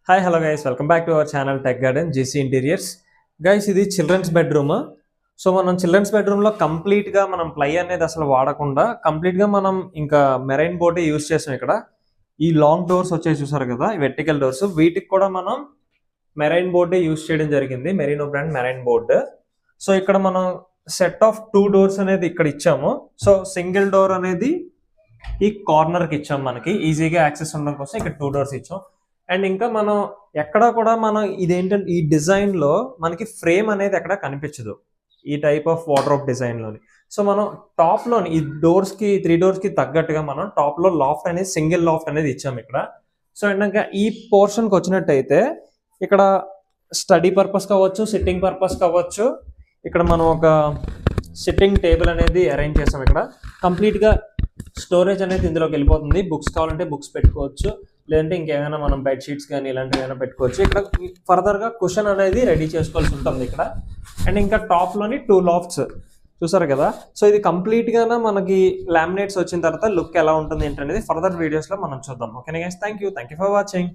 Hi hello guys welcome back to our channel tech garden GC interiors. Guys ఇది children's bedroom. So మనం children's బెడ్రూమ్లో కంప్లీట్గా మనం ply అనేది అసలు వాడకుండా కంప్లీట్గా మనం ఇంకా మెరైన్ బోర్డే యూస్ చేసాం. ఇక్కడ ఈ లాంగ్ డోర్స్ వచ్చేసి చూసారు కదా, ఈ వెర్టికల్ డోర్స్, వీటికి కూడా మనం మెరైన్ బోర్డే యూస్ చేయడం జరిగింది, మెరీనో బ్రాండ్ మెరైన్ బోర్డ్. సో ఇక్కడ మనం సెట్ ఆఫ్ 2 డోర్స్ అనేది ఇక్కడ ఇచ్చాము. సో సింగిల్ డోర్ అనేది ఈ కార్నర్కి ఇచ్చాం, మనకి ఈజీగా యాక్సెస్ ఉండడం కోసం ఇక్కడ 2 డోర్స్ ఇచ్చాం. అండ్ ఇంకా మనం ఎక్కడ కూడా మనం ఇదేంటంటే ఈ డిజైన్లో మనకి ఫ్రేమ్ అనేది ఎక్కడ కనిపించదు, ఈ టైప్ ఆఫ్ వార్డ్రోబ్ డిజైన్లోని. సో మనం టాప్లోని ఈ డోర్స్కి 3 డోర్స్కి తగ్గట్టుగా మనం టాప్లో లాఫ్ట్ అనేది సింగిల్ లాఫ్ట్ అనేది ఇచ్చాము ఇక్కడ. సో అండ్ ఈ పోర్షన్కి వచ్చినట్టయితే ఇక్కడ స్టడీ పర్పస్ కావచ్చు, సిట్టింగ్ పర్పస్ కావచ్చు, ఇక్కడ మనం ఒక సిట్టింగ్ టేబుల్ అనేది అరేంజ్ చేసాం. ఇక్కడ కంప్లీట్గా స్టోరేజ్ అనేది ఇందులోకి వెళ్ళిపోతుంది. బుక్స్ కావాలంటే బుక్స్ పెట్టుకోవచ్చు, లేదంటే ఇంకేమైనా మనం బెడ్షీట్స్ కానీ ఇలాంటివి ఏమైనా పెట్టుకోవచ్చు. ఇక్కడ ఫర్దర్గా కుషన్ అనేది రెడీ చేసుకోవాల్సి ఉంటుంది ఇక్కడ. అండ్ ఇంకా టాప్లోని 2 లాఫ్ట్స్ చూసారు కదా. సో ఇది కంప్లీట్గా మనకి లామినేట్స్ వచ్చిన తర్వాత లుక్ ఎలా ఉంటుంది ఏంటనేది ఫర్దర్ వీడియోస్లో మనం చూద్దాం. ఓకేనా guys, thank you for watching.